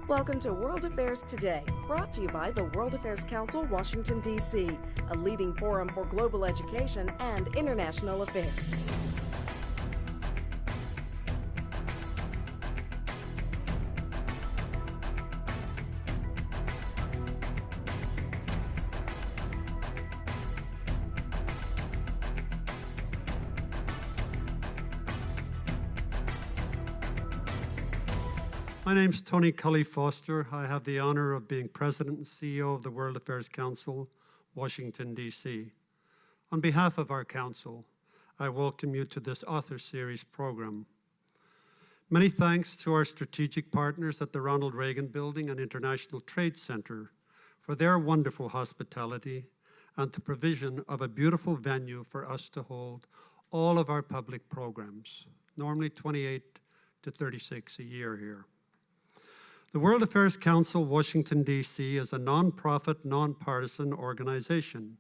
Welcome to World Affairs Today, brought to you by the World Affairs Council, Washington, D.C., a leading forum for global education and international affairs. My name's Tony Cully-Foster. I have the honor of being President and CEO of the World Affairs Council, Washington, D.C. On behalf of our council, I welcome you to this Author Series program. Many thanks to our strategic partners at the Ronald Reagan Building and International Trade Center for their wonderful hospitality and the provision of a beautiful venue for us to hold all of our public programs, normally 28 to 36 a year here. The World Affairs Council, Washington, D.C. is a nonprofit, nonpartisan organization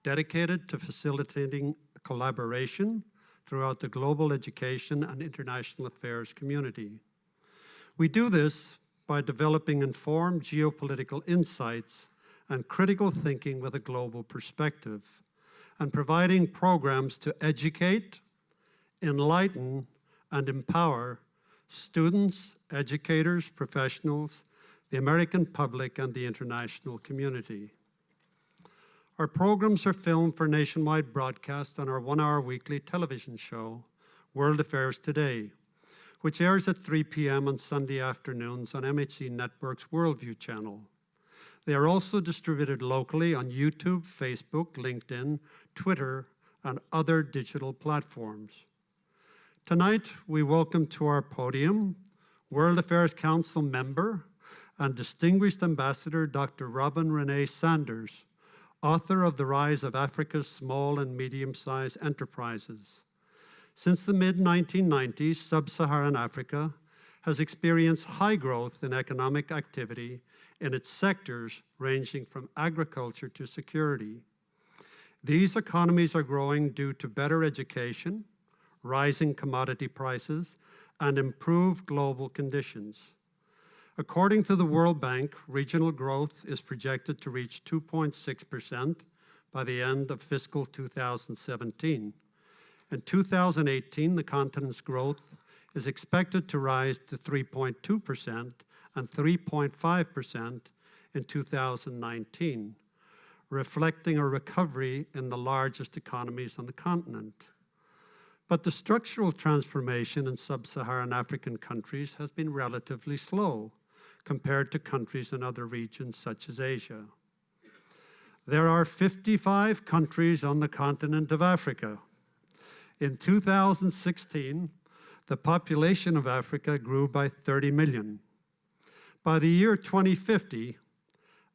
dedicated to facilitating collaboration throughout the global education and international affairs community. We do this by developing informed geopolitical insights and critical thinking with a global perspective, and providing programs to educate, enlighten, and empower students, educators, professionals, the American public, and the international community. Our programs are filmed for nationwide broadcast on our one-hour weekly television show, World Affairs Today, which airs at 3 p.m. on Sunday afternoons on MHC Network's Worldview channel. They are also distributed locally on YouTube, Facebook, LinkedIn, Twitter, and other digital platforms. Tonight, we welcome to our podium World Affairs Council member and distinguished ambassador Dr. Renee Sanders, author of The Rise of Africa's Small and Medium-Sized Enterprises. Since the mid-1990s, Sub-Saharan Africa has experienced high growth in economic activity in its sectors ranging from agriculture to security. These economies are growing due to better education, rising commodity prices, and improved global conditions. According to the World Bank, regional growth is projected to reach 2.6% by the end of fiscal 2017. In 2018, the continent's growth is expected to rise to 3.2% and 3.5% in 2019, reflecting a recovery in the largest economies on the continent. But the structural transformation in sub-Saharan African countries has been relatively slow compared to countries in other regions such as Asia. There are 55 countries on the continent of Africa. In 2016, the population of Africa grew by 30 million. By the year 2050,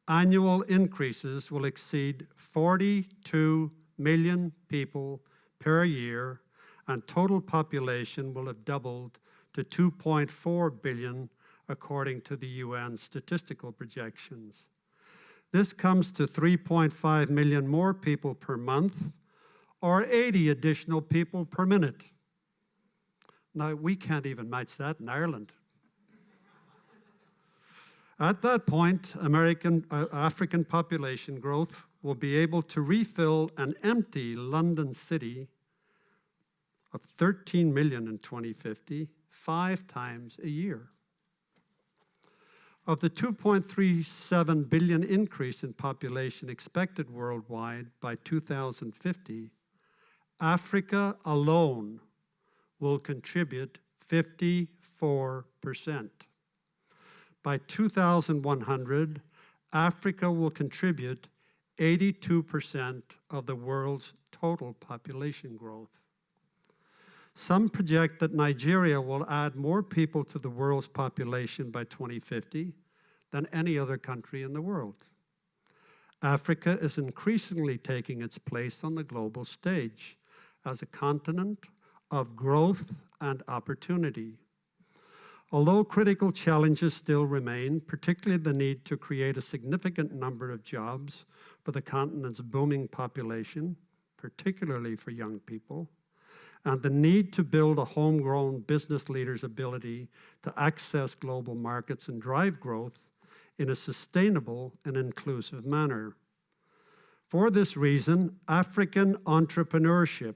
annual increases will exceed 42 million people per year, and total population will have doubled to 2.4 billion, according to the UN statistical projections. This comes to 3.5 million more people per month, or 80 additional people per minute. Now, we can't even match that in Ireland. At that point, African population growth will be able to refill an empty London city of 13 million in 2050, 5 times a year. Of the 2.37 billion increase in population expected worldwide by 2050, Africa alone will contribute 54%. By 2100, Africa will contribute 82% of the world's total population growth. Some project that Nigeria will add more people to the world's population by 2050 than any other country in the world. Africa is increasingly taking its place on the global stage as a continent of growth and opportunity. Although critical challenges still remain, particularly the need to create a significant number of jobs for the continent's booming population, particularly for young people, and the need to build a homegrown business leader's ability to access global markets and drive growth in a sustainable and inclusive manner. For this reason, African entrepreneurship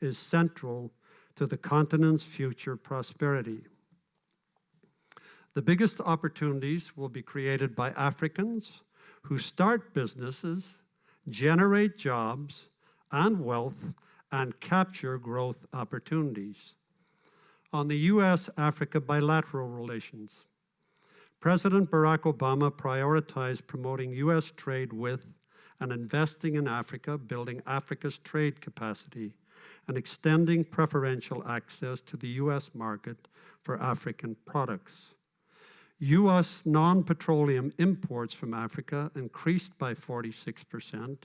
is central to the continent's future prosperity. The biggest opportunities will be created by Africans who start businesses, generate jobs and wealth, and capture growth opportunities. On the U.S.-Africa bilateral relations, President Barack Obama prioritized promoting U.S. trade with and investing in Africa, building Africa's trade capacity, and extending preferential access to the U.S. market for African products. U.S. non-petroleum imports from Africa increased by 46%,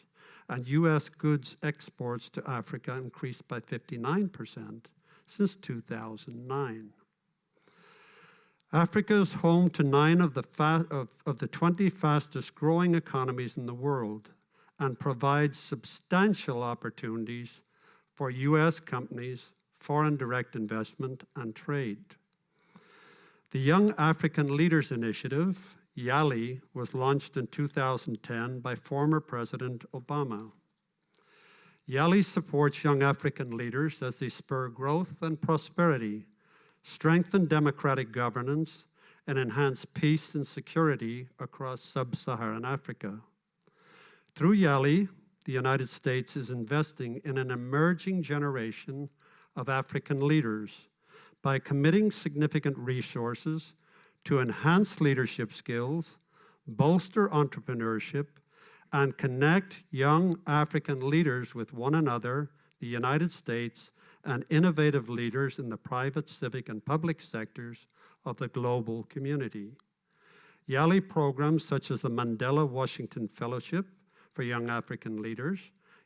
and U.S. goods exports to Africa increased by 59% since 2009. Africa is home to 9 of the 20 fastest growing economies in the world and provides substantial opportunities for U.S. companies, foreign direct investment, and trade. The Young African Leaders Initiative, YALI, was launched in 2010 by former President Obama. YALI supports young African leaders as they spur growth and prosperity, strengthen democratic governance, and enhance peace and security across Sub-Saharan Africa. Through YALI, the United States is investing in an emerging generation of African leaders by committing significant resources to enhance leadership skills, bolster entrepreneurship, and connect young African leaders with one another, the United States, and innovative leaders in the private, civic, and public sectors of the global community. YALI programs such as the Mandela Washington Fellowship for Young African Leaders,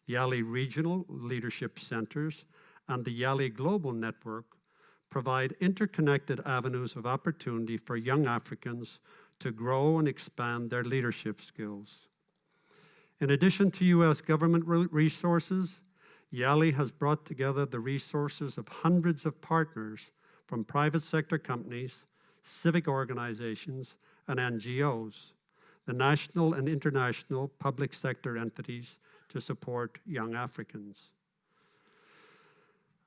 YALI Regional Leadership Centers, and the YALI Global Network provide interconnected avenues of opportunity for young Africans to grow and expand their leadership skills. In addition to U.S. government resources, YALI has brought together the resources of hundreds of partners from private sector companies, civic organizations, and NGOs, the national and international public sector entities to support young Africans.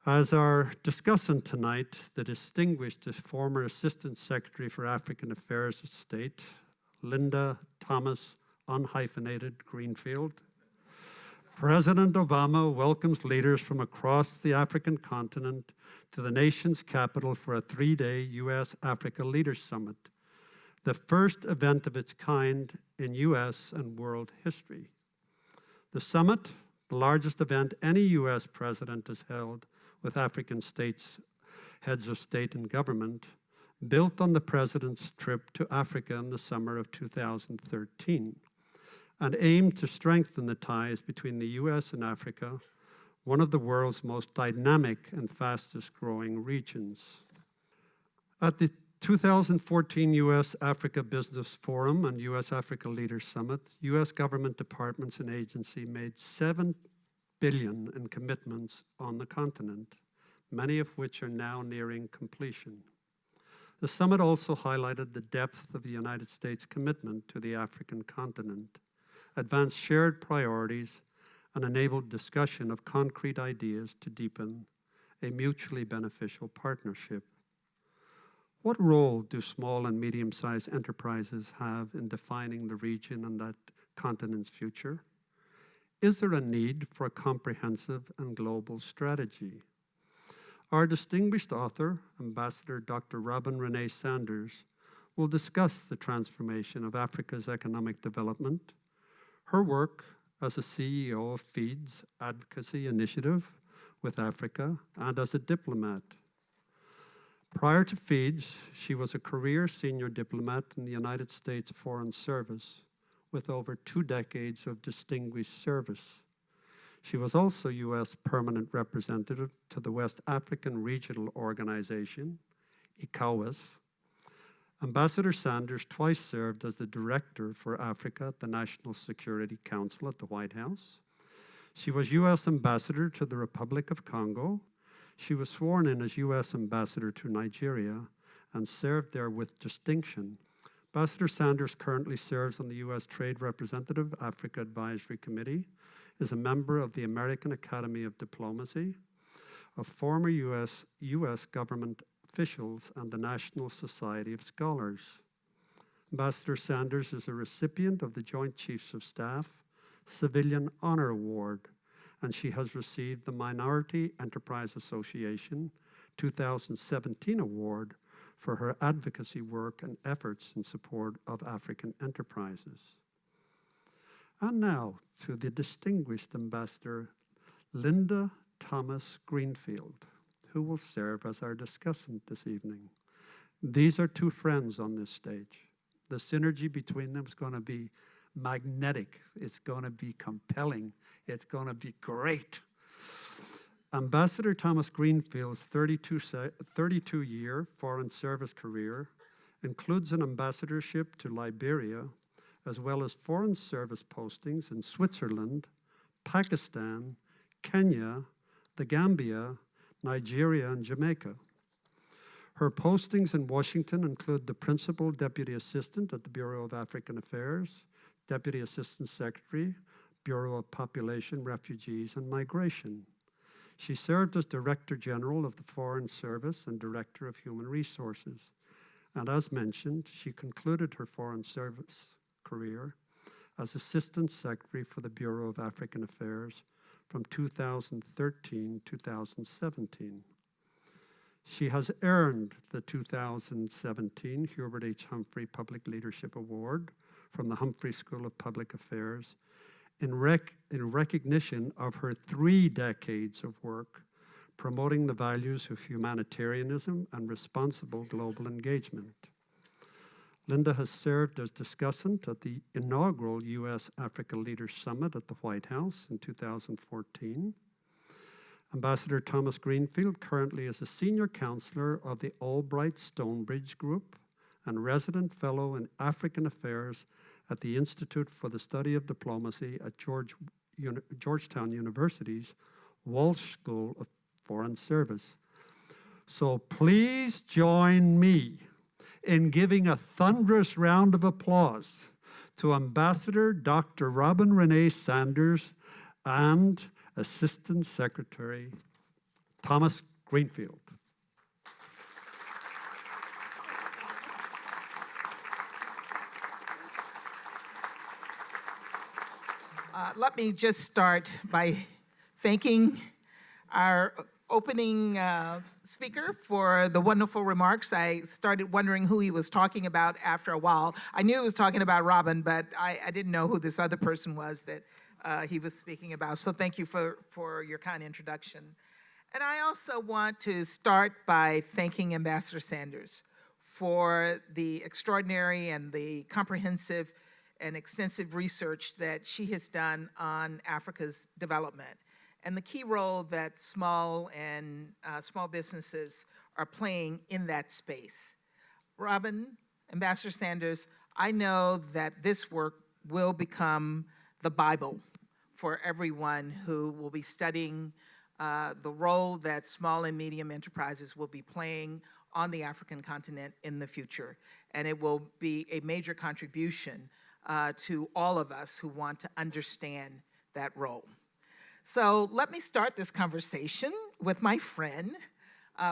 As our discussant tonight, the distinguished former Assistant Secretary for African Affairs of State, Linda Thomas unhyphenated Greenfield, President Obama welcomes leaders from across the African continent to the nation's capital for a 3-day U.S.-Africa Leaders Summit, the first event of its kind in U.S. and world history. The summit, the largest event any U.S. president has held with African states, heads of state and government, built on the president's trip to Africa in the summer of 2013, and aimed to strengthen the ties between the U.S. and Africa, one of the world's most dynamic and fastest growing regions. At the 2014 U.S.-Africa Business Forum and U.S.-Africa Leaders Summit, U.S. government departments and agencies made $7 billion in commitments on the continent, many of which are now nearing completion. The summit also highlighted the depth of the United States' commitment to the African continent, advanced shared priorities, and enabled discussion of concrete ideas to deepen a mutually beneficial partnership. What role do small and medium-sized enterprises have in defining the region and that continent's future? Is there a need for a comprehensive and global strategy? Our distinguished author, Ambassador Dr. Robin Renee Sanders, will discuss the transformation of Africa's economic development, her work as a CEO of FEEEDS Advocacy Initiative with Africa, and as a diplomat. Prior to FEEEDS, she was a career senior diplomat in the United States Foreign Service with over 2 decades of distinguished service. She was also U.S. Permanent Representative to the West African Regional Organization, ECOWAS. Ambassador Sanders twice served as the Director for Africa at the National Security Council at the White House. She was U.S. Ambassador to the Republic of Congo. She was sworn in as U.S. Ambassador to Nigeria and served there with distinction. Ambassador Sanders currently serves on the U.S. Trade Representative Africa Advisory Committee, is a member of the American Academy of Diplomacy, of former U.S. government officials, and the National Society of Scholars. Ambassador Sanders is a recipient of the Joint Chiefs of Staff Civilian Honor Award, and she has received the Minority Enterprise Association 2017 Award for her advocacy work and efforts in support of African enterprises. And now to the distinguished Ambassador Linda Thomas Greenfield, who will serve as our discussant this evening. These are two friends on this stage. The synergy between them is going to be magnetic. It's going to be compelling. It's going to be great. Ambassador Thomas Greenfield's 32-year Foreign Service career includes an ambassadorship to Liberia, as well as foreign service postings in Switzerland, Pakistan, Kenya, the Gambia, Nigeria, and Jamaica. Her postings in Washington include the Principal Deputy Assistant at the Bureau of African Affairs, Deputy Assistant Secretary, Bureau of Population, Refugees, and Migration. She served as Director General of the Foreign Service and Director of Human Resources. And as mentioned, she concluded her Foreign Service career as Assistant Secretary for the Bureau of African Affairs from 2013-2017. She has earned the 2017 Hubert H. Humphrey Public Leadership Award from the Humphrey School of Public Affairs in recognition of her 3 decades of work promoting the values of humanitarianism and responsible global engagement. Linda has served as discussant at the inaugural U.S.-Africa Leaders Summit at the White House in 2014. Ambassador Thomas Greenfield currently is a senior counselor of the Albright Stonebridge Group and resident fellow in African Affairs at the Institute for the Study of Diplomacy at Georgetown University's Walsh School of Foreign Service. So please join me in giving a thunderous round of applause to Ambassador Dr. Robin Renee Sanders and Assistant Secretary Thomas Greenfield. Let me just start by thanking our opening speaker for the wonderful remarks. I started wondering who he was talking about after a while. I knew he was talking about Robin, but I didn't know who this other person was that he was speaking about. So thank you for your kind introduction. And I also want to start by thanking Ambassador Sanders for the extraordinary and the comprehensive and extensive research that she has done on Africa's development and the key role that small businesses are playing in that space. Robin, Ambassador Sanders, I know that this work will become the Bible for everyone who will be studying the role that small and medium enterprises will be playing on the African continent in the future. And it will be a major contribution to all of us who want to understand that role. So let me start this conversation with my friend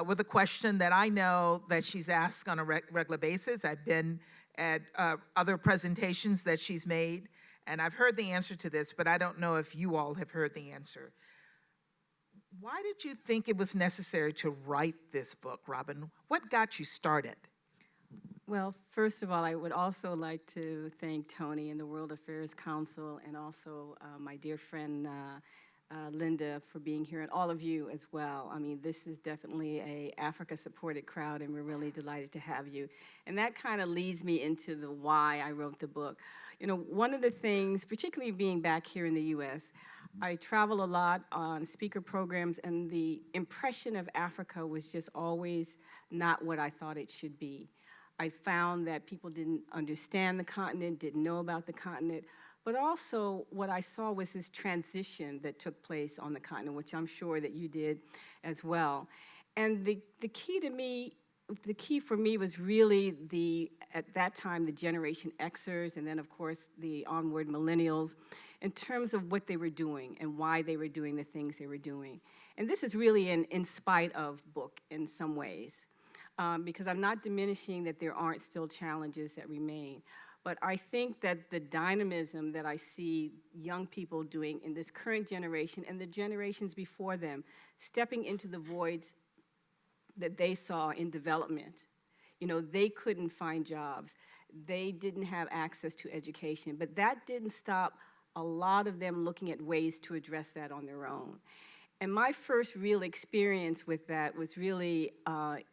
with a question that I know that she's asked on a regular basis. I've been at other presentations that she's made, and I've heard the answer to this, but I don't know if you all have heard the answer. Why did you think it was necessary to write this book, Robin? What got you started? Well, first of all, I would also like to thank Tony and the World Affairs Council and also my dear friend Linda for being here, and all of you as well. I mean, this is definitely a Africa-supported crowd, and we're really delighted to have you. And that kind of leads me into the why I wrote the book. You know, one of the things, particularly being back here in the U.S., I travel a lot on speaker programs, and the impression of Africa was just always not what I thought it should be. I found that people didn't understand the continent, didn't know about the continent, But also what I saw was this transition that took place on the continent, which I'm sure that you did as well. And the key for me was really at that time, the Generation Xers, and then of course the onward millennials, in terms of what they were doing and why they were doing the things they were doing. And this is really an in spite of book in some ways, because I'm not diminishing that there aren't still challenges that remain. But I think that the dynamism that I see young people doing in this current generation and the generations before them, stepping into the voids that they saw in development. You know, they couldn't find jobs. They didn't have access to education. But that didn't stop a lot of them looking at ways to address that on their own. And my first real experience with that was really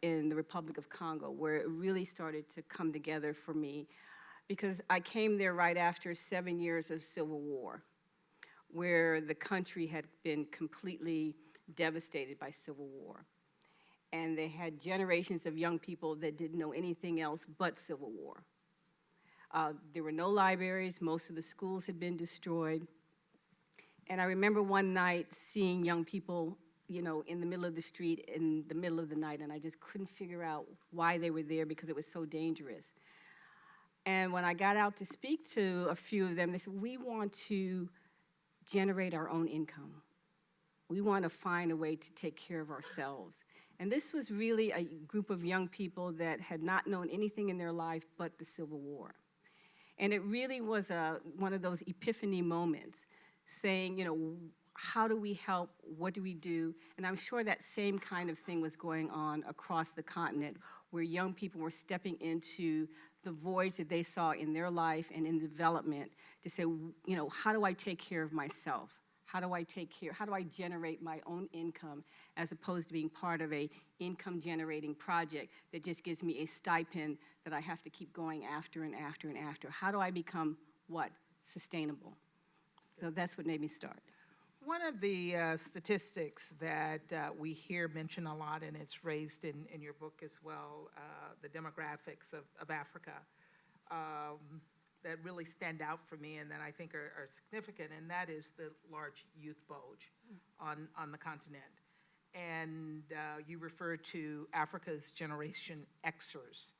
in the Republic of Congo, where it really started to come together for me, because I came there right after 7 years of civil war, where the country had been completely devastated by civil war. And they had generations of young people that didn't know anything else but civil war. There were no libraries, most of the schools had been destroyed. And I remember one night seeing young people, you know, in the middle of the street in the middle of the night, and I just couldn't figure out why they were there because it was so dangerous. And when I got out to speak to a few of them, they said, we want to generate our own income. We want to find a way to take care of ourselves. And this was really a group of young people that had not known anything in their life but the Civil War. And it really was one of those epiphany moments, saying, you know, how do we help? What do we do? And I'm sure that same kind of thing was going on across the continent, where young people were stepping into the voids that they saw in their life and in development to say, you know, how do I take care of myself? How do I generate my own income, as opposed to being part of a income generating project that just gives me a stipend that I have to keep going after and after and after? How do I become what? Sustainable. So that's what made me start. One of the statistics that we hear mentioned a lot, and it's raised in your book as well, the demographics of Africa, that really stand out for me and that I think are significant, and that is the large youth bulge on the continent. And you refer to Africa's Generation Xers.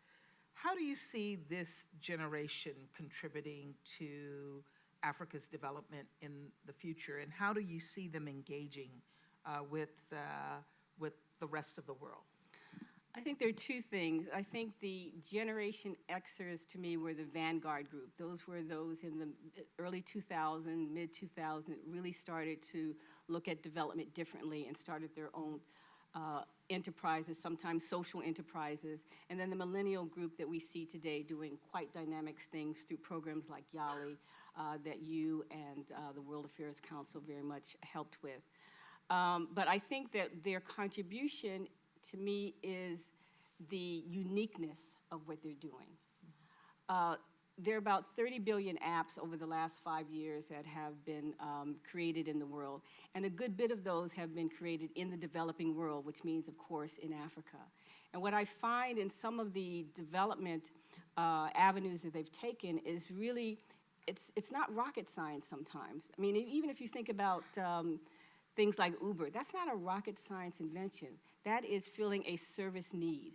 How do you see this generation contributing to Africa's development in the future, and how do you see them engaging with the rest of the world? I think there are two things. I think the Generation Xers, to me, were the vanguard group. Those were those in the early 2000s, mid 2000s, really started to look at development differently and started their own enterprises, sometimes social enterprises. And then the millennial group that we see today doing quite dynamic things through programs like YALI that you and the World Affairs Council very much helped with. But I think that their contribution to me is the uniqueness of what they're doing. There are about 30 billion apps over the last 5 years that have been created in the world, and a good bit of those have been created in the developing world, which means, of course, in Africa. And what I find in some of the development avenues that they've taken is really, it's not rocket science sometimes. I mean, even if you think about things like Uber, that's not a rocket science invention. That is filling a service need.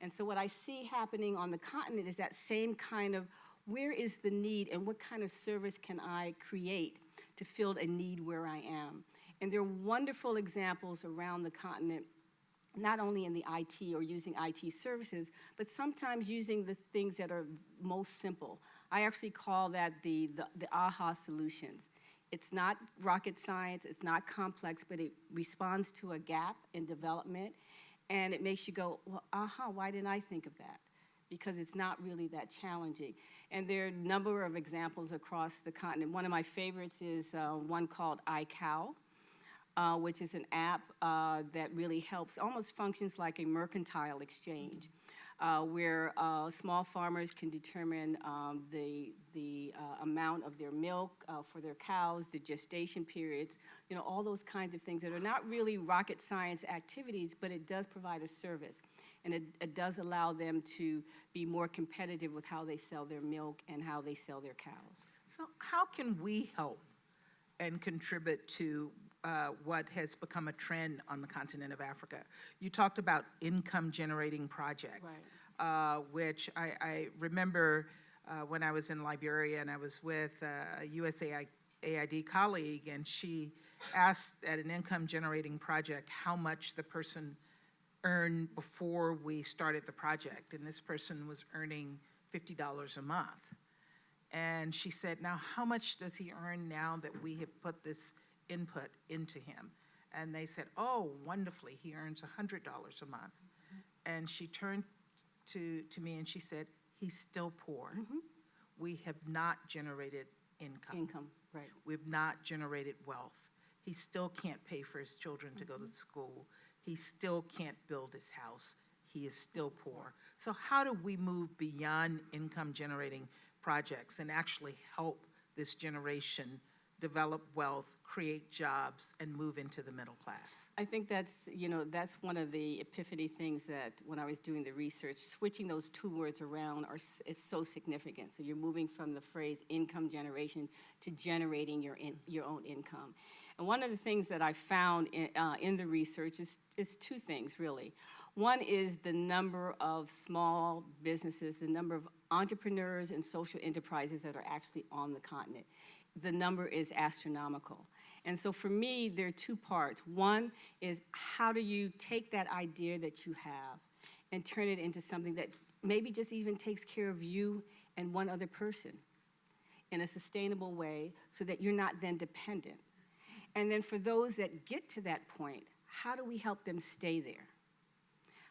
And so what I see happening on the continent is that same kind of, where is the need and what kind of service can I create to fill a need where I am? And there are wonderful examples around the continent, not only in the IT or using IT services, but sometimes using the things that are most simple. I actually call that the aha solutions. It's not rocket science, it's not complex, but it responds to a gap in development, and it makes you go, well, aha, why didn't I think of that? Because it's not really that challenging. And there are a number of examples across the continent. One of my favorites is one called iCow, which is an app that really helps, almost functions like a mercantile exchange, where small farmers can determine the amount of their milk for their cows, the gestation periods, you know, all those kinds of things that are not really rocket science activities, but it does provide a service. and it does allow them to be more competitive with how they sell their milk and how they sell their cows. So how can we help and contribute to what has become a trend on the continent of Africa? You talked about income-generating projects, which I remember when I was in Liberia and I was with a USAID colleague, and she asked at an income-generating project how much the person earned before we started the project, and this person was earning $50 a month. And she said, now how much does he earn now that we have put this input into him? And they said, oh, wonderfully, he earns $100 a month. And she turned to me and she said, he's still poor. We have not generated income. Right. We've not generated wealth. He still can't pay for his children to go to school. He still can't build his house. He is still poor. So how do we move beyond income-generating projects and actually help this generation develop wealth, create jobs, and move into the middle class? I think that's, that's one of the epiphany things that when I was doing the research, switching those two words around is so significant. So you're moving from the phrase income generation to generating your own income. And one of the things that I found in the research is two things, really. One is the number of small businesses, the number of entrepreneurs and social enterprises that are actually on the continent. The number is astronomical. And so for me, there are two parts. One is how do you take that idea that you have and turn it into something that maybe just even takes care of you and one other person in a sustainable way so that you're not then dependent. And then for those that get to that point, how do we help them stay there?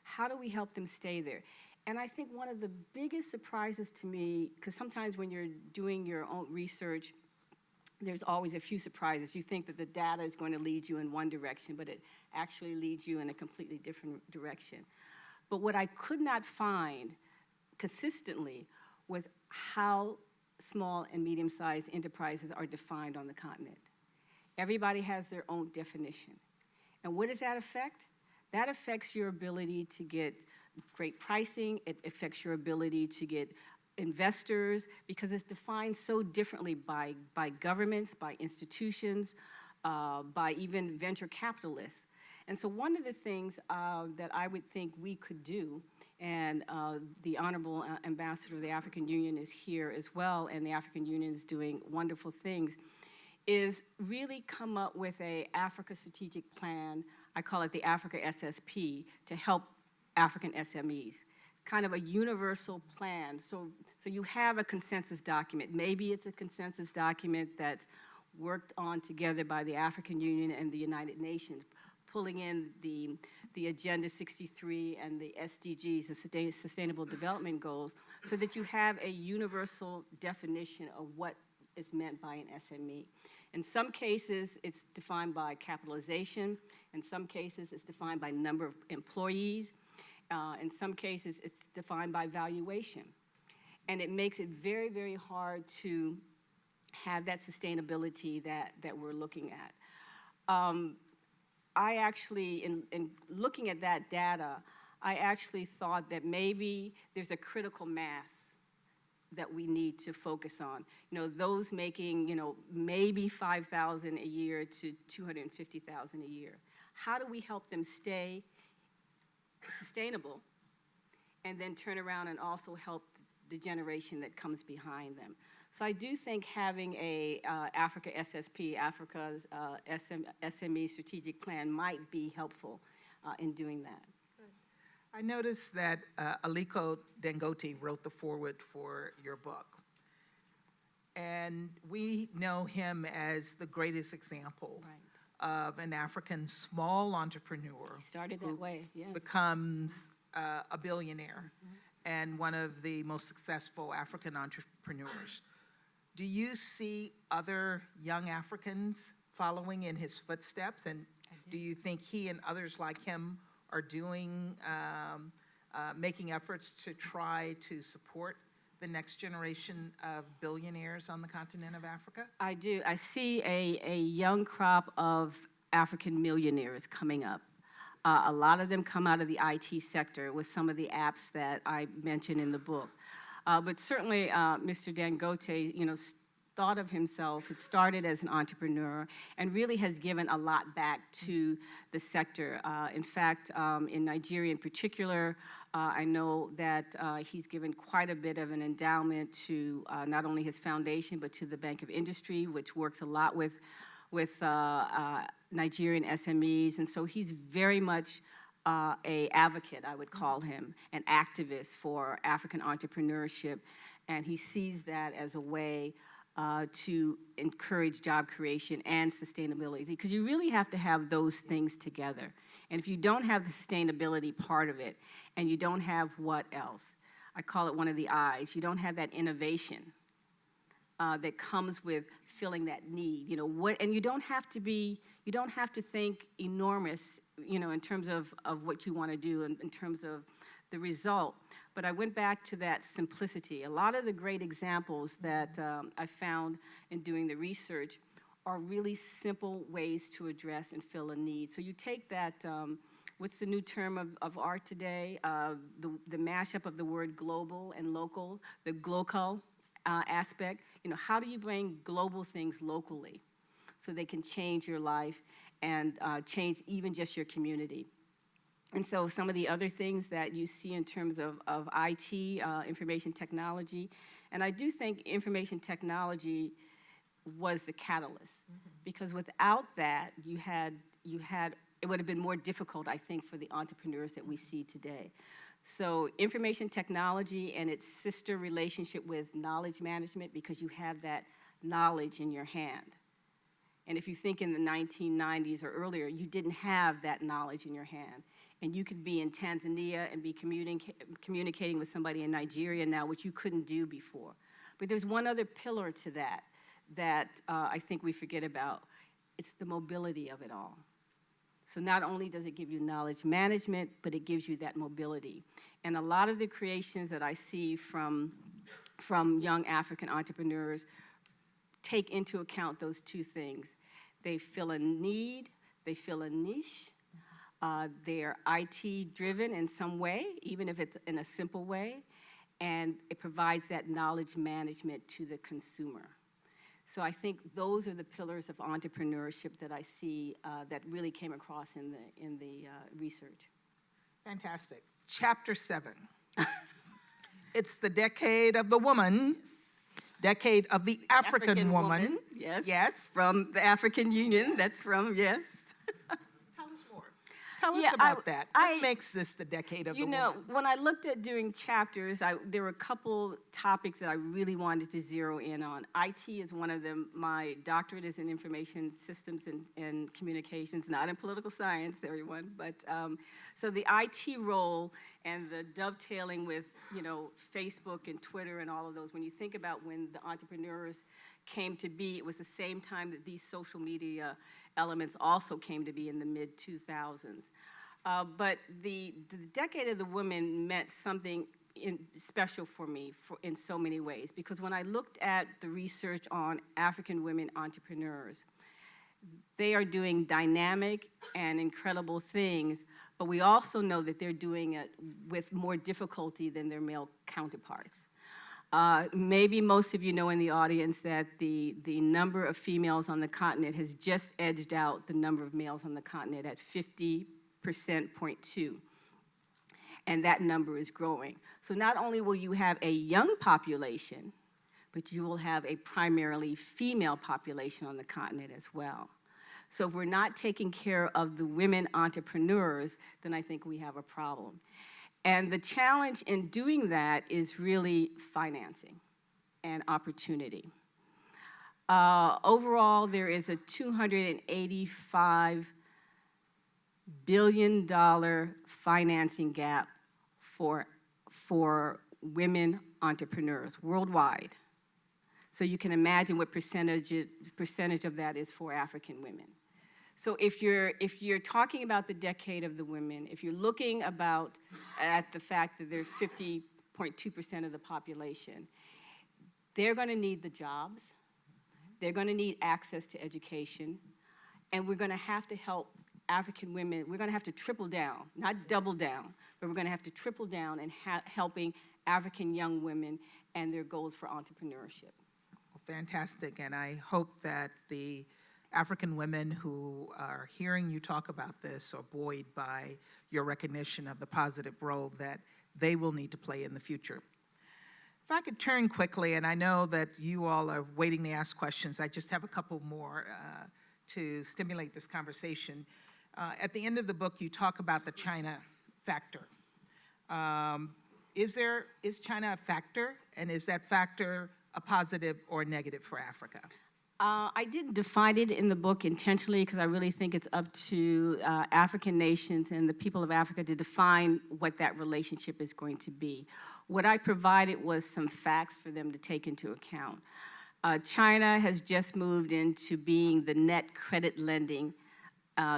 How do we help them stay there? And I think one of the biggest surprises to me, because sometimes when you're doing your own research, there's always a few surprises. You think that the data is going to lead you in one direction, but it actually leads you in a completely different direction. But what I could not find consistently was how small and medium-sized enterprises are defined on the continent. Everybody has their own definition. And what does that affect? That affects your ability to get great pricing. It affects your ability to get investors, because it's defined so differently by governments, by institutions, by even venture capitalists. And so one of the things that I would think we could do, and the Honorable Ambassador of the African Union is here as well, and the African Union is doing wonderful things, is really come up with a Africa strategic plan. I call it the Africa SSP, to help African SMEs. Kind of a universal plan. So you have a consensus document. Maybe it's a consensus document that's worked on together by the African Union and the United Nations, pulling in the Agenda 63 and the SDGs, the Sustainable Development Goals, so that you have a universal definition of what is meant by an SME. In some cases, it's defined by capitalization. In some cases, it's defined by number of employees. In some cases, it's defined by valuation. And it makes it very, very hard to have that sustainability that we're looking at. I actually, in looking at that data, I actually thought that maybe there's a critical mass that we need to focus on. Those making, maybe $5,000 a year to $250,000 a year. How do we help them stay sustainable and then turn around and also help the generation that comes behind them? So I do think having a Africa SSP, Africa's SME strategic plan, might be helpful in doing that. I noticed that Aliko Dangote wrote the foreword for your book. And we know him as the greatest example of an African small entrepreneur. He started that way, yeah. Becomes a billionaire and one of the most successful African entrepreneurs. Do you see other young Africans following in his footsteps? And do you think he and others like him are doing, making efforts to try to support the next generation of billionaires on the continent of Africa? I do. I see a young crop of African millionaires coming up. A lot of them come out of the IT sector with some of the apps that I mentioned in the book. But certainly, Mr. Dangote, thought of himself, had started as an entrepreneur, and really has given a lot back to the sector. In fact, in Nigeria in particular, I know that he's given quite a bit of an endowment to not only his foundation, but to the Bank of Industry, which works a lot with Nigerian SMEs. And so he's very much a advocate, I would call him, an activist for African entrepreneurship. And he sees that as a way to encourage job creation and sustainability, because you really have to have those things together. And if you don't have the sustainability part of it, and you don't have what else? I call it one of the I's. You don't have that innovation that comes with filling that need. And you don't have to think enormous, in terms of what you want to do, in terms of the result. But I went back to that simplicity. A lot of the great examples that I found in doing the research are really simple ways to address and fill a need. So you take that, what's the new term of art today? The mashup of the word global and local, the glocal aspect. How do you bring global things locally so they can change your life and change even just your community? And so some of the other things that you see in terms of IT, information technology, and I do think information technology was the catalyst, because without that, it would have been more difficult, I think, for the entrepreneurs that we see today. So information technology and its sister relationship with knowledge management, because you have that knowledge in your hand. And if you think in the 1990s or earlier, you didn't have that knowledge in your hand. And you could be in Tanzania and be communicating with somebody in Nigeria now, which you couldn't do before. But there's one other pillar to that I think we forget about. It's the mobility of it all. So not only does it give you knowledge management, but it gives you that mobility. And a lot of the creations that I see from young African entrepreneurs take into account those two things. They fill a need, they fill a niche, they're IT driven in some way, even if it's in a simple way, and it provides that knowledge management to the consumer. So I think those are the pillars of entrepreneurship that I see that really came across in the research. Fantastic. Chapter 7. It's the decade of the woman, decade of the African woman. Yes. Yes. From the African Union, that's from, yes. Tell us more. Tell us about that. What makes this the decade of the woman? When I looked at doing chapters, there were a couple topics that I really wanted to zero in on. IT is one of them. My doctorate is in information systems and communications, not in political science, everyone. But so the IT role and the dovetailing with, Facebook and Twitter and all of those, when you think about when the entrepreneurs came to be, it was the same time that these social media elements also came to be in the mid-2000s. But the decade of the women meant something special for me in so many ways, because when I looked at the research on African women entrepreneurs, they are doing dynamic and incredible things, but we also know that they're doing it with more difficulty than their male counterparts. Maybe most of you know in the audience that the number of females on the continent has just edged out the number of males on the continent at 50.2%. And that number is growing. So not only will you have a young population, but you will have a primarily female population on the continent as well. So if we're not taking care of the women entrepreneurs, then I think we have a problem. And the challenge in doing that is really financing and opportunity. Overall, there is a $285 billion financing gap for women entrepreneurs worldwide. So you can imagine what percentage of that is for African women. So if you're talking about the decade of the women, if you're looking at the fact that they're 50.2% of the population, they're going to need the jobs, they're going to need access to education, and we're going to have to help African women, we're going to have to triple down, not double down, but we're going to have to triple down in helping African young women and their goals for entrepreneurship. Well, fantastic, and I hope that the African women who are hearing you talk about this are buoyed by your recognition of the positive role that they will need to play in the future. If I could turn quickly, and I know that you all are waiting to ask questions, I just have a couple more to stimulate this conversation. At the end of the book, you talk about the China factor. Is China a factor, and is that factor a positive or negative for Africa? I didn't define it in the book intentionally because I really think it's up to African nations and the people of Africa to define what that relationship is going to be. What I provided was some facts for them to take into account. China has just moved into being the net credit lending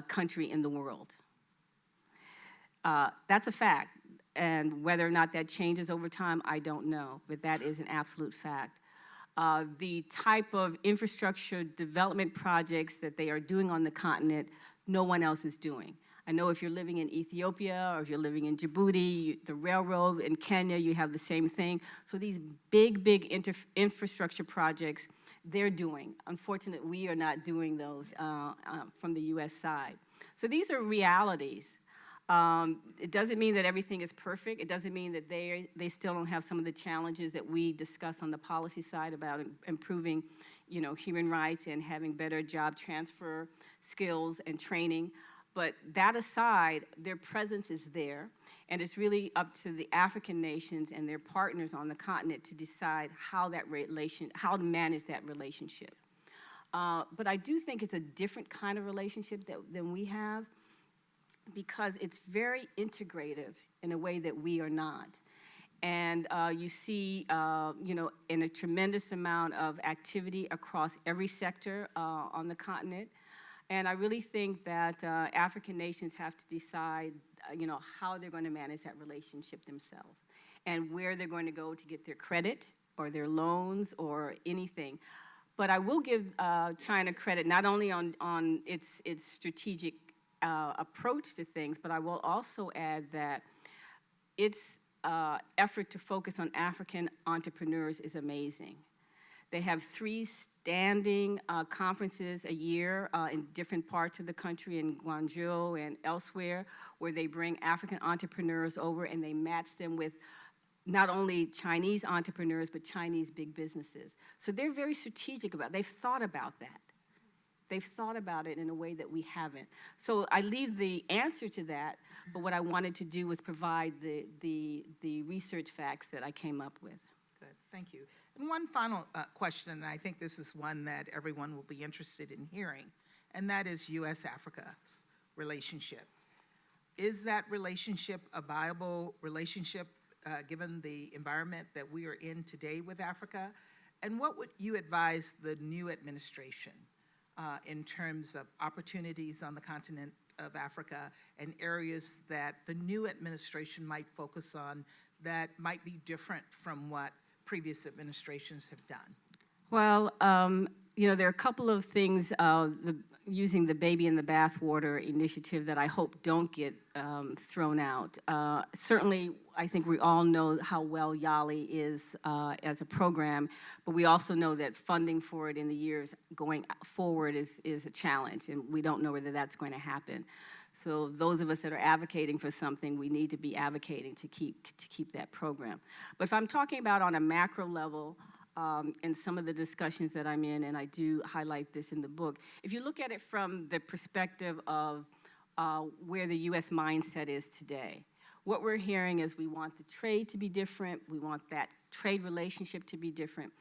country in the world. That's a fact, and whether or not that changes over time, I don't know, but that is an absolute fact. The type of infrastructure development projects that they are doing on the continent, no one else is doing. I know if you're living in Ethiopia or if you're living in Djibouti, the railroad in Kenya, you have the same thing. So these big infrastructure projects, they're doing. Unfortunately, we are not doing those from the U.S. side. So these are realities. It doesn't mean that everything is perfect. It doesn't mean that they still don't have some of the challenges that we discuss on the policy side about improving, human rights and having better job transfer skills and training. But that aside, their presence is there, and it's really up to the African nations and their partners on the continent to decide how to manage that relationship. But I do think it's a different kind of relationship than we have, because it's very integrative in a way that we are not. And you see, in a tremendous amount of activity across every sector on the continent. And I really think that African nations have to decide, how they're going to manage that relationship themselves and where they're going to go to get their credit or their loans or anything. But I will give China credit not only on its strategic approach to things, but I will also add that its effort to focus on African entrepreneurs is amazing. They have 3 standing conferences a year in different parts of the country, in Guangzhou and elsewhere, where they bring African entrepreneurs over and they match them with not only Chinese entrepreneurs, but Chinese big businesses. So they're very strategic about it. They've thought about that. They've thought about it in a way that we haven't. So I leave the answer to that, but what I wanted to do was provide the research facts that I came up with. Good, thank you. And one final question, and I think this is one that everyone will be interested in hearing, and that is U.S.-Africa's relationship. Is that relationship a viable relationship given the environment that we are in today with Africa? And what would you advise the new administration in terms of opportunities on the continent of Africa and areas that the new administration might focus on that might be different from what previous administrations have done? Well, there are a couple of things, using the baby in the bathwater initiative that I hope don't get thrown out. Certainly, I think we all know how well YALI is as a program, but we also know that funding for it in the years going forward is a challenge, and we don't know whether that's going to happen. So those of us that are advocating for something, we need to be advocating to keep that program. But if I'm talking about on a macro level, in some of the discussions that I'm in, and I do highlight this in the book, if you look at it from the perspective of where the U.S. mindset is today, what we're hearing is we want the trade to be different, we want that trade relationship to be different.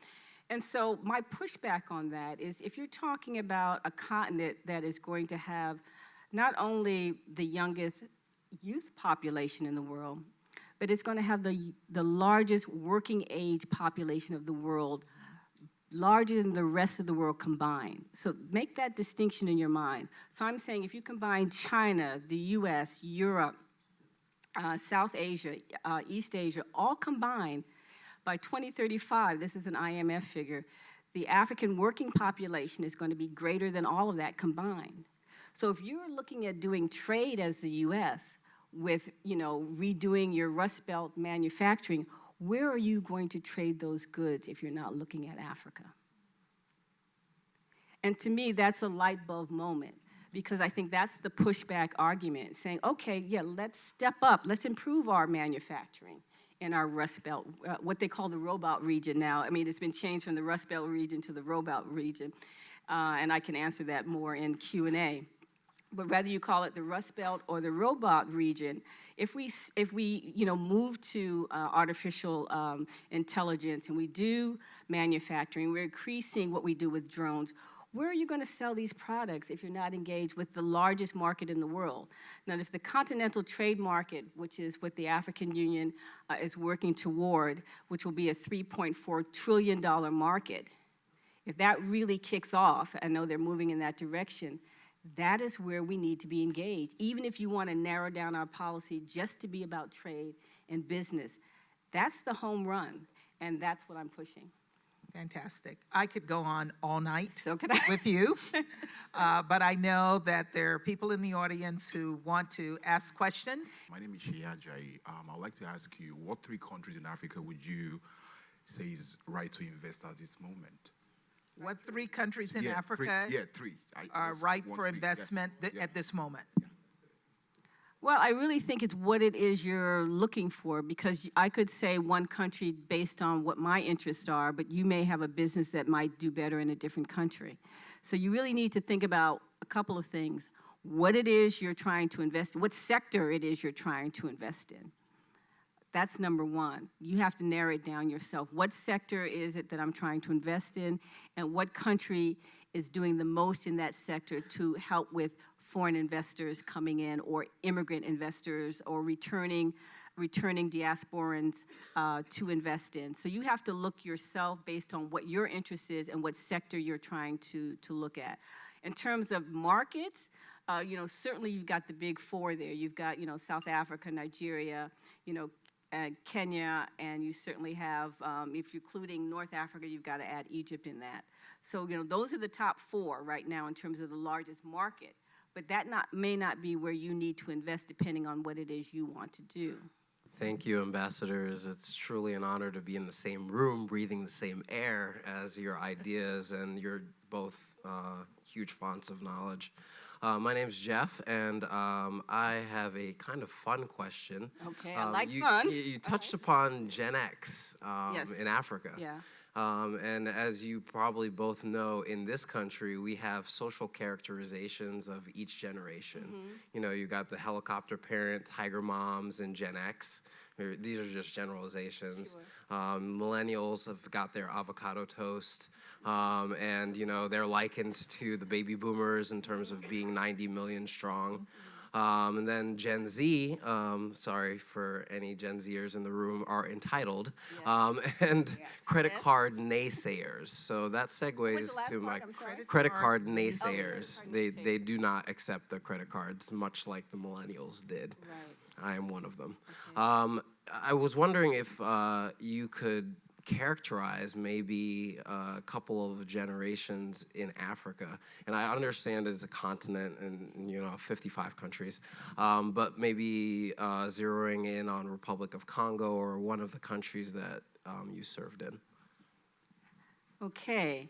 And so my pushback on that is if you're talking about a continent that is going to have not only the youngest youth population in the world, but it's going to have the largest working age population of the world, larger than the rest of the world combined. So make that distinction in your mind. So I'm saying if you combine China, the US, Europe, South Asia, East Asia, all combined, by 2035, this is an IMF figure, the African working population is going to be greater than all of that combined. So if you're looking at doing trade as the U.S. with, redoing your Rust Belt manufacturing, where are you going to trade those goods if you're not looking at Africa? And to me, that's a light bulb moment, because I think that's the pushback argument, saying, okay, yeah, let's step up, let's improve our manufacturing in our Rust Belt, what they call the Robot region now. I mean, it's been changed from the Rust Belt region to the Robot region, and I can answer that more in Q&A. But whether you call it the Rust Belt or the Robot region, if we move to artificial intelligence and we do manufacturing, we're increasing what we do with drones. Where are you going to sell these products if you're not engaged with the largest market in the world? Now, if the continental trade market, which is what the African Union is working toward, which will be a $3.4 trillion market, if that really kicks off, I know they're moving in that direction, that is where we need to be engaged. Even if you want to narrow down our policy just to be about trade and business, that's the home run, and that's what I'm pushing. Fantastic. I could go on all night So could I. with you, but I know that there are people in the audience who want to ask questions. My name is Shea Ajayi. I'd like to ask you, what 3 countries in Africa would you say is right to invest at this moment? What 3 countries in Yeah, Africa 3. are ripe for investment at this moment? Well, I really think it's what it is you're looking for, because I could say one country based on what my interests are, but you may have a business that might do better in a different country. So you really need to think about a couple of things. What it is you're trying to invest in, what sector it is you're trying to invest in. That's number one. You have to narrow it down yourself. What sector is it that I'm trying to invest in, and what country is doing the most in that sector to help with foreign investors coming in, or immigrant investors, or returning diasporans to invest in. So you have to look yourself based on what your interest is and what sector you're trying to look at. In terms of markets, certainly you've got the big 4 there. You've got, South Africa, Nigeria, Kenya, and you certainly have, if you're including North Africa, you've got to add Egypt in that. So, those are the top 4 right now in terms of the largest market. But that may not be where you need to invest, depending on what it is you want to do. Thank you, ambassadors. It's truly an honor to be in the same room, breathing the same air as your ideas, and you're both huge fonts of knowledge. My name's Jeff, and I have a kind of fun question. Okay, I like fun. You touched upon Gen X Yes. in Africa. Yeah. And as you probably both know, in this country, we have social characterizations of each generation. You got the helicopter parent, tiger moms, and Gen X. These are just generalizations. Sure. Millennials have got their avocado toast, and they're likened to the baby boomers in terms of being 90 million strong. And then Gen Z, sorry for any Gen Zers in the room, are entitled, and credit card naysayers. So that segues to my credit card naysayers. They do not accept the credit cards, much like the millennials did. Right. I am one of them. Okay. I was wondering if you could characterize maybe a couple of generations in Africa, and I understand it's a continent and 55 countries, but maybe zeroing in on Republic of Congo or one of the countries that you served in. Okay.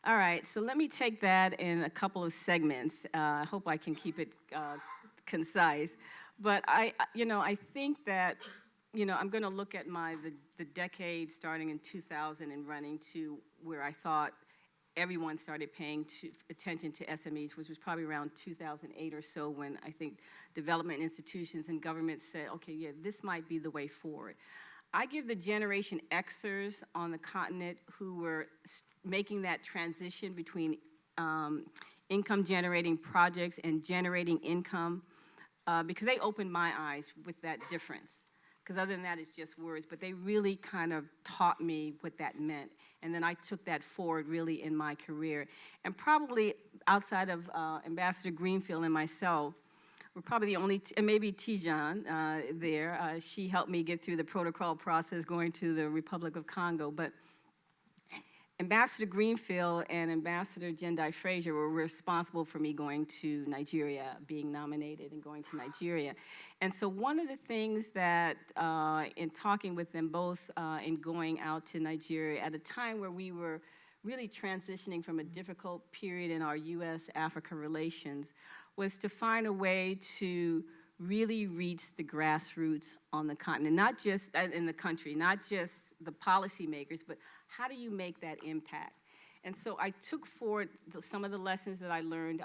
All right, so let me take that in a couple of segments. I hope I can keep it concise, but I think that I'm going to look at the decade starting in 2000 and running to where I thought everyone started paying attention to SMEs, which was probably around 2008 or so, when I think development institutions and governments said, okay, yeah, this might be the way forward. I give the Generation Xers on the continent who were making that transition between income-generating projects and generating income, because they opened my eyes with that difference. Because other than that, it's just words. But they really kind of taught me what that meant. And then I took that forward really in my career. And probably outside of Ambassador Greenfield and myself, we're probably the only, and maybe Tijan there. She helped me get through the protocol process going to the Republic of Congo. But Ambassador Greenfield and Ambassador Jendai Frazier were responsible for me going to Nigeria, being nominated and going to Nigeria. And so one of the things that, in talking with them both in going out to Nigeria at a time where we were really transitioning from a difficult period in our U.S.-Africa relations, was to find a way to really reach the grassroots on the continent, not just in the country, not just the policymakers, but how do you make that impact? And so I took forward some of the lessons that I learned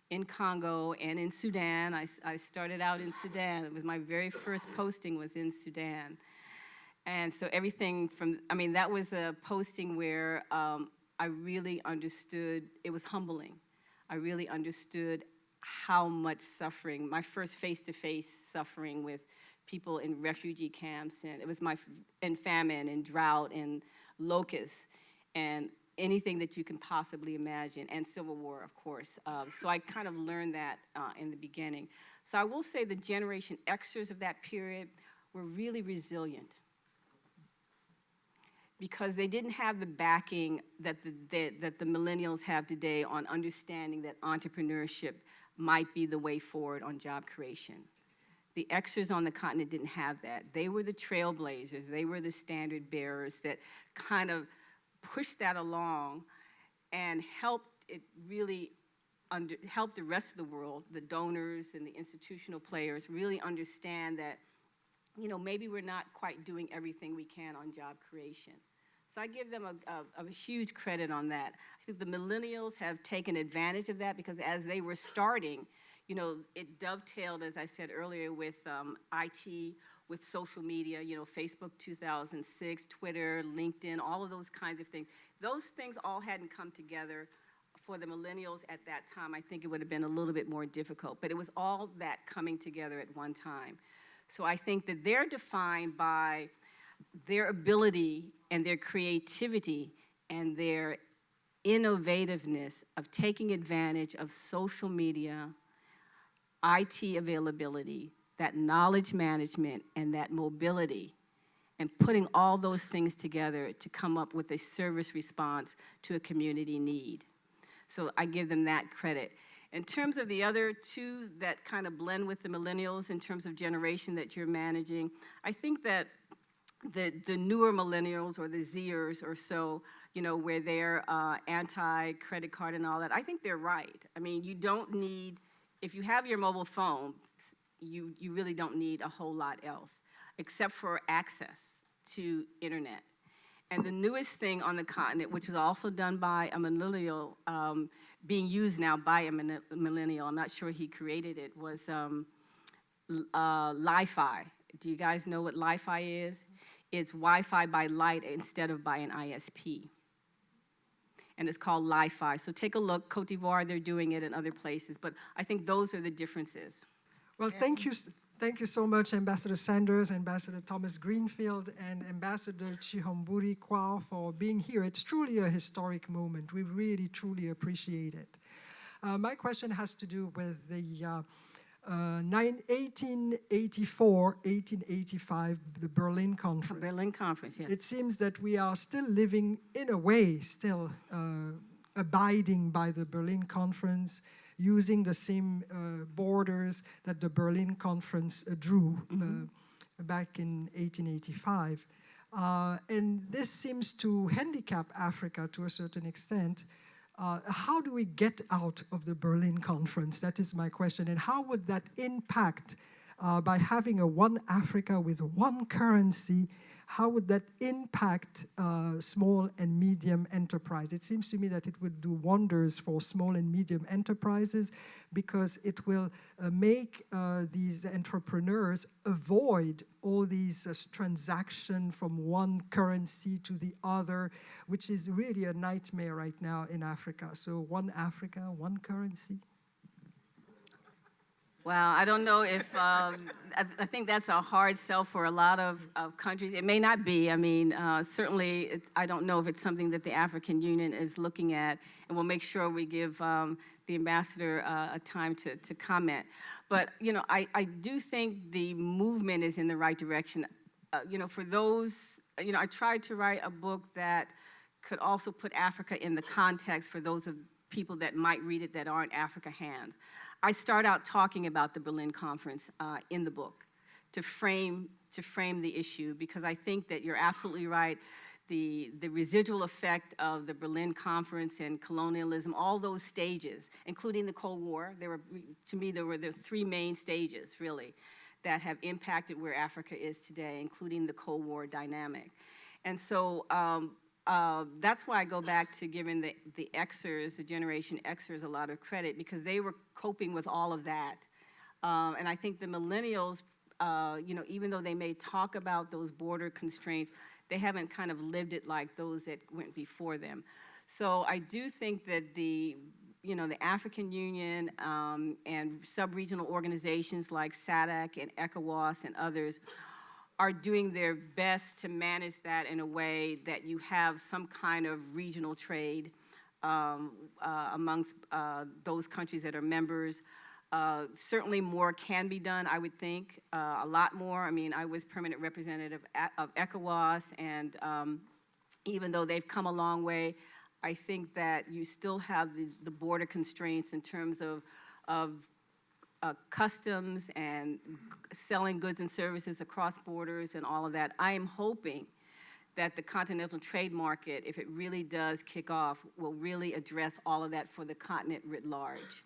in Congo and in Sudan. I started out in Sudan. It was my very first posting was in Sudan. And so everything from, I mean, that was a posting where I really understood, it was humbling. I really understood how much suffering, my first face-to-face suffering with people in refugee camps, and it was in famine and drought and locusts and anything that you can possibly imagine, and civil war, of course. So I kind of learned that in the beginning. So I will say the Generation Xers of that period were really resilient because they didn't have the backing that the millennials have today on understanding that entrepreneurship might be the way forward on job creation. The Xers on the continent didn't have that. They were the trailblazers. They were the standard bearers that kind of pushed that along and helped it really help the rest of the world, the donors and the institutional players, really understand that, you know, maybe we're not quite doing everything we can on job creation. So I give them a huge credit on that. I think the millennials have taken advantage of that because as they were starting, you know, it dovetailed, as I said earlier, with IT, with social media, you know, Facebook 2006, Twitter, LinkedIn, all of those kinds of things. Those things all hadn't come together for the millennials at that time. I think it would have been a little bit more difficult, but it was all that coming together at one time. So I think that they're defined by their ability and their creativity and their innovativeness of taking advantage of social media, IT availability, that knowledge management, and that mobility, and putting all those things together to come up with a service response to a community need. So I give them that credit. In terms of the other two that kind of blend with the millennials in terms of generation that you're managing, I think that the newer millennials or the Zers or so, you know, where they're anti-credit card and all that, I think they're right. I mean, you don't need, if you have your mobile phone, you really don't need a whole lot else except for access to internet. And the newest thing on the continent, which was also done by a millennial, being used now by a millennial, I'm not sure he created it, was Li-Fi. Do you guys know what Li-Fi is? It's Wi-Fi by light instead of by an ISP. And it's called Li-Fi. So take a look. Cote d'Ivoire, they're doing it in other places. But I think those are the differences. Well, thank you so much, Ambassador Sanders, Ambassador Thomas Greenfield, and Ambassador Chihomburi Kwao for being here. It's truly a historic moment. We really, truly appreciate it. My question has to do with the 1884-1885, the Berlin Conference. Berlin Conference, yes. It seems that we are still living, in a way, still abiding by the Berlin Conference, using the same borders that the Berlin Conference drew back in 1885. And this seems to handicap Africa to a certain extent. How do we get out of the Berlin Conference? That is my question. And how would that impact, by having a one Africa with one currency, how would that impact small and medium enterprise? It seems to me that it would do wonders for small and medium enterprises because it will make these entrepreneurs avoid all these transactions from one currency to the other, which is really a nightmare right now in Africa. So one Africa, one currency. Well, I don't know if, I think that's a hard sell for a lot of countries. It may not be. I mean, certainly, I don't know if it's something that the African Union is looking at, and we'll make sure we give the ambassador a time to comment. But, you know, I do think the movement is in the right direction. You know, for those, you know, I tried to write a book that could also put Africa in the context for those of people that might read it that aren't Africa hands. I start out talking about the Berlin Conference in the book to frame the issue, because I think that you're absolutely right. The residual effect of the Berlin Conference and colonialism, all those stages, including the Cold War, to me, there were three main stages, really, that have impacted where Africa is today, including the Cold War dynamic. And so that's why I go back to giving the Xers, the Generation Xers, a lot of credit, because they were coping with all of that. And I think the millennials, even though they may talk about those border constraints, they haven't kind of lived it like those that went before them. So I do think that the African Union and sub-regional organizations like SADC and ECOWAS and others are doing their best to manage that in a way that you have some kind of regional trade amongst those countries that are members. Certainly more can be done, I would think, a lot more. I mean, I was permanent representative of ECOWAS, and even though they've come a long way, I think that you still have the border constraints in terms of customs and selling goods and services across borders and all of that. I am hoping that the continental trade market, if it really does kick off, will really address all of that for the continent writ large.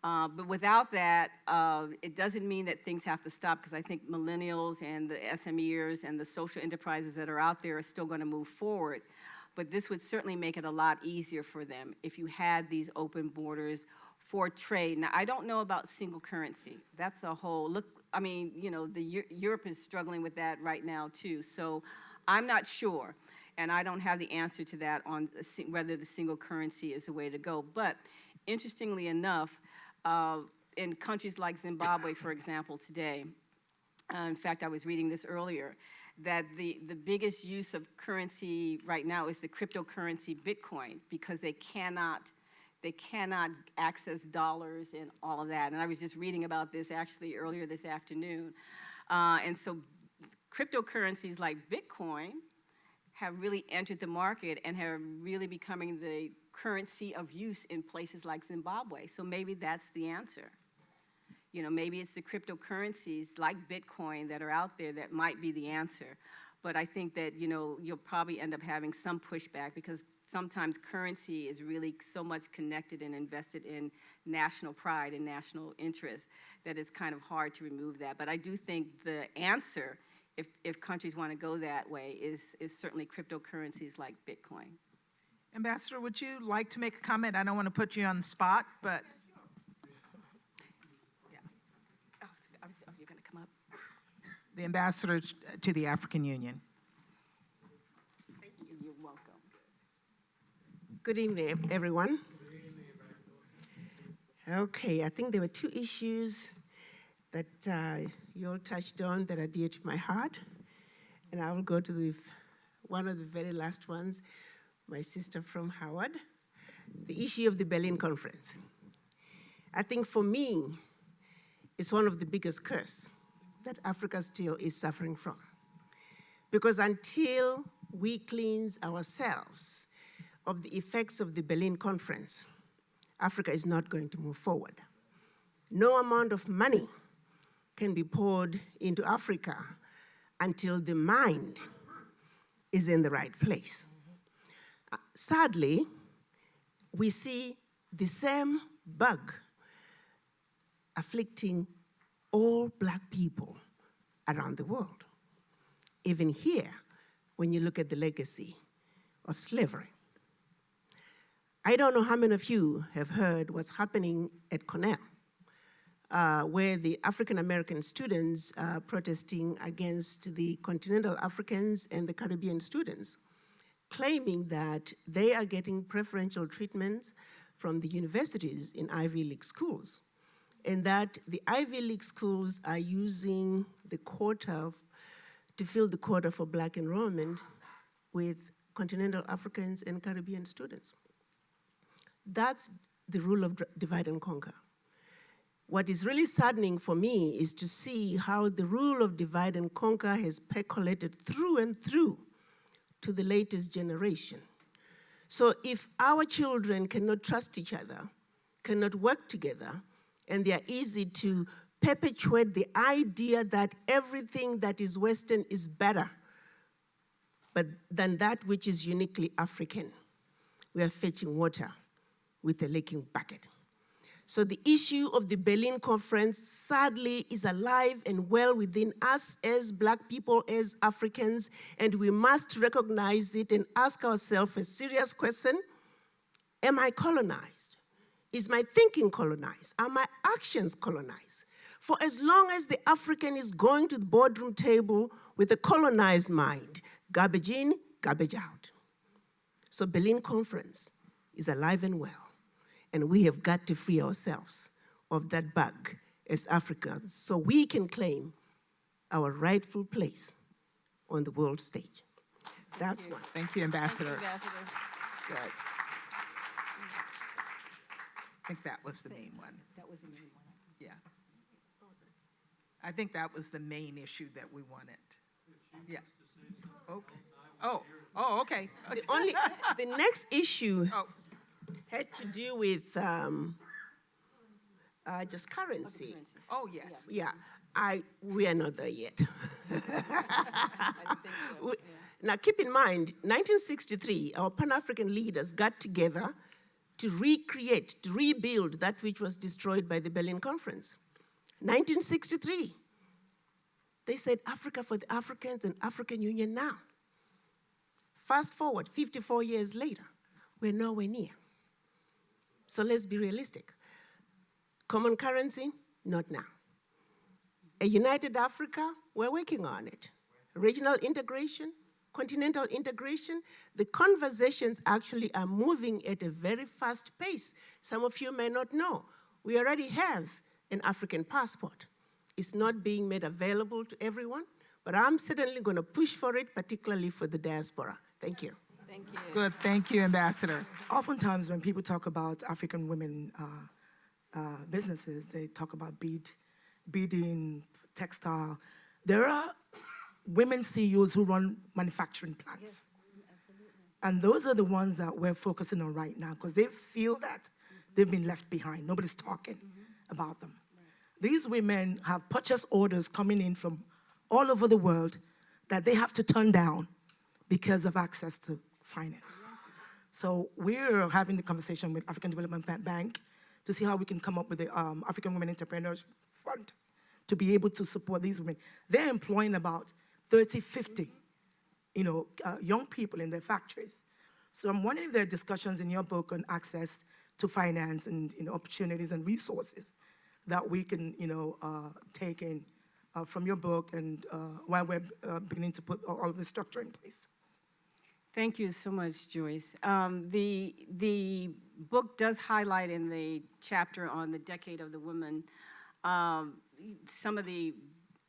But without that, it doesn't mean that things have to stop, because I think millennials and the SMEers and the social enterprises that are out there are still going to move forward. But this would certainly make it a lot easier for them if you had these open borders for trade. Now, I don't know about single currency. That's a whole, Europe is struggling with that right now too. So I'm not sure, and I don't have the answer to that on whether the single currency is the way to go. But interestingly enough, in countries like Zimbabwe, for example, today, in fact, I was reading this earlier, that the biggest use of currency right now is the cryptocurrency Bitcoin, because they cannot access dollars and all of that. And I was just reading about this actually earlier this afternoon. And so cryptocurrencies like Bitcoin have really entered the market and have really becoming the currency of use in places like Zimbabwe. So maybe that's the answer. Maybe it's the cryptocurrencies like Bitcoin that are out there that might be the answer. But I think that, you'll probably end up having some pushback, because sometimes currency is really so much connected and invested in national pride and national interest that it's kind of hard to remove that. But I do think the answer, if countries want to go that way, is certainly cryptocurrencies like Bitcoin. Ambassador, would you like to make a comment? I don't want to put you on the spot, but. Yeah. Oh, you're going to come up. The ambassador to the African Union. Thank you. You're welcome. Good evening, everyone. Okay, I think there were two issues that you all touched on that are dear to my heart, and I will go to one of the very last ones, my sister from Howard, the issue of the Berlin Conference. I think for me, it's one of the biggest curse that Africa still is suffering from. Because until we cleanse ourselves of the effects of the Berlin Conference, Africa is not going to move forward. No amount of money can be poured into Africa until the mind is in the right place. Sadly, we see the same bug afflicting all Black people around the world. Even here, when you look at the legacy of slavery. I don't know how many of you have heard what's happening at Cornell, where the African-American students are protesting against the continental Africans and the Caribbean students, claiming that they are getting preferential treatments from the universities in Ivy League schools, and that the Ivy League schools are using the quota to fill the quota for Black enrollment with continental Africans and Caribbean students. That's the rule of divide and conquer. What is really saddening for me is to see how the rule of divide and conquer has percolated through and through to the latest generation, So if our children cannot trust each other, cannot work together, and they are easy to perpetuate the idea that everything that is Western is better but than that which is uniquely African, we are fetching water with a leaking bucket. So the issue of the Berlin Conference, sadly, is alive and well within us as Black people, as Africans, and we must recognize it and ask ourselves a serious question: am I colonized? Is my thinking colonized? Are my actions colonized? For as long as the African is going to the boardroom table with a colonized mind, garbage in, garbage out. So Berlin Conference is alive and well. And we have got to free ourselves of that bug as Africans so we can claim our rightful place on the world stage. That's one. Thank you, Ambassador. Thank you, Ambassador. Good. I think that was the main one. That was the main one. Yeah. I think that was the main issue that we wanted. Yeah. Okay. Oh, okay. The next issue Oh, had to do with just currency. oh, yes. Yeah, we are not there yet. I think so, yeah. Now, keep in mind, 1963, our Pan-African leaders got together to recreate, to rebuild that which was destroyed by the Berlin Conference. 1963, they said Africa for the Africans and African Union now. Fast forward, 54 years later, we're nowhere near. So let's be realistic. Common currency, not now. A united Africa, we're working on it. Regional integration, continental integration, the conversations actually are moving at a very fast pace. Some of you may not know, we already have an African passport. It's not being made available to everyone, but I'm certainly going to push for it, particularly for the diaspora. Thank you. Thank you. Good. Thank you, Ambassador. Oftentimes, when people talk about African women businesses, they talk about beading, textile. There are women CEOs who run manufacturing plants. Yes, absolutely. And those are the ones that we're focusing on right now because they feel that they've been left behind. Nobody's talking about them. Right. These women have purchase orders coming in from all over the world that they have to turn down because of access to finance. So we're having the conversation with African Development Bank to see how we can come up with the African Women Entrepreneurs Fund to be able to support these women. They're employing about 30, 50, young people in their factories. So I'm wondering if there are discussions in your book on access to finance and opportunities and resources that we can take in from your book and while we're beginning to put all of the structure in place. Thank you so much, Joyce. The book does highlight in the chapter on the Decade of the Woman some of the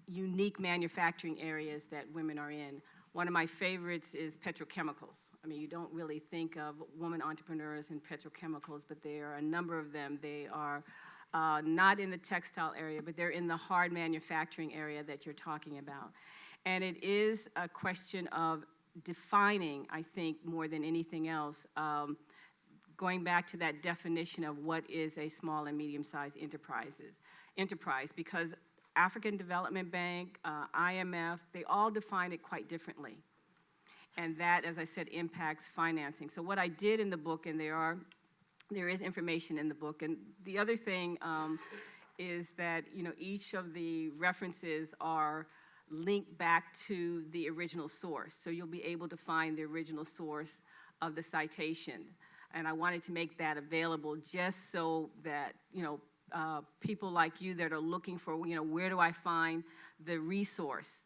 unique manufacturing areas that women are in. One of my favorites is petrochemicals. I mean, you don't really think of women entrepreneurs in petrochemicals, but there are a number of them. They are not in the textile area, but they're in the hard manufacturing area that you're talking about. And it is a question of defining, I think, more than anything else, going back to that definition of what is a small and medium-sized enterprise, because African Development Bank, IMF, they all define it quite differently. And that, as I said, impacts financing. So what I did in the book, and there is information in the book, and the other thing is that each of the references are linked back to the original source. So you'll be able to find the original source of the citation. And I wanted to make that available just so that, people like you that are looking for, where do I find the resource,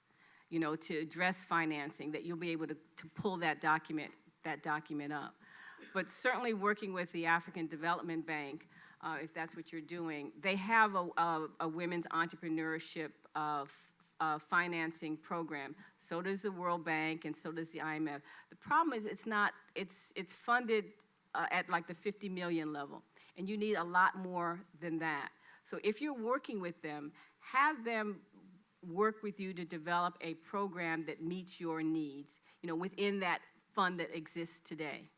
to address financing, that you'll be able to pull that document up. But certainly working with the African Development Bank, if that's what you're doing, they have a women's entrepreneurship financing program. So does the World Bank and so does the IMF. The problem is it's funded at like the 50 million level, and you need a lot more than that. So if you're working with them, have them work with you to develop a program that meets your needs, within that fund that exists today.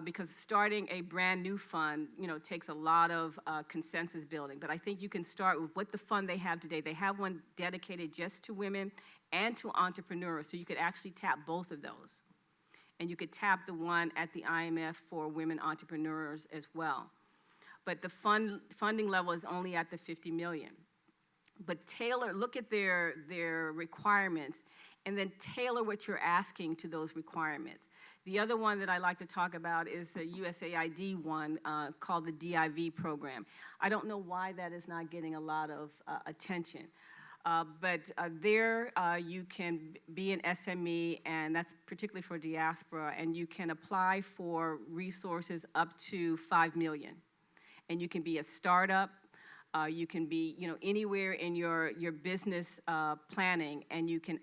because starting a brand new fund, takes a lot of consensus building. But I think you can start with what the fund they have today. They have one dedicated just to women and to entrepreneurs, so you could actually tap both of those. And you could tap the one at the IMF for women entrepreneurs as well. But the funding level is only at the 50 million. But look at their requirements, and then tailor what you're asking to those requirements. The other one that I like to talk about is the USAID one called the DIV program. I don't know why that is not getting a lot of attention. But there you can be an SME, and that's particularly for diaspora, and you can apply for resources up to 5 million. And you can be a startup, you can be anywhere in your business planning, and you can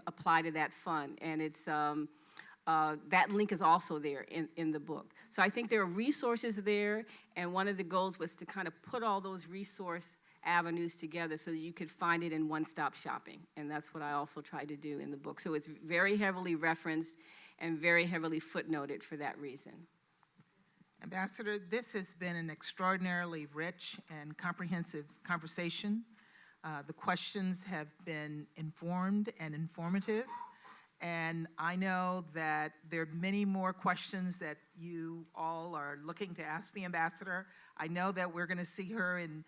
apply to that fund. And it's that link is also there in the book. So I think there are resources there, and one of the goals was to kind of put all those resource avenues together so that you could find it in one-stop shopping. And that's what I also tried to do in the book. So it's very heavily referenced and very heavily footnoted for that reason. Ambassador, this has been an extraordinarily rich and comprehensive conversation. The questions have been informed and informative, and I know that there are many more questions that you all are looking to ask the ambassador. I know that we're going to see her in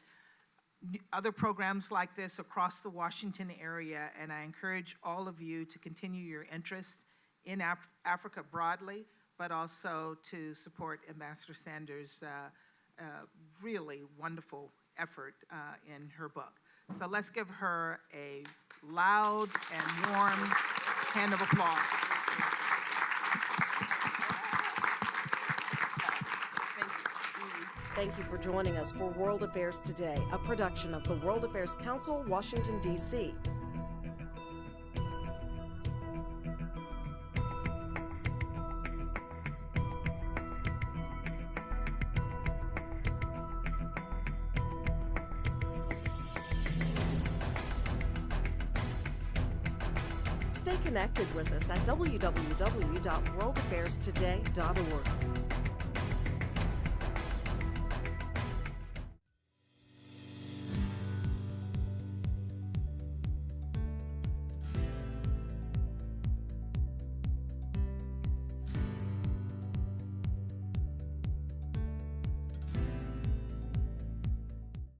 other programs like this across the Washington area, and I encourage all of you to continue your interest in Africa broadly, but also to support Ambassador Sanders' really wonderful effort in her book. So let's give her a loud and warm hand of applause. Thank you for joining us for World Affairs Today, a production of the World Affairs Council, Washington, D.C. Stay connected with us at www.worldaffairstoday.org.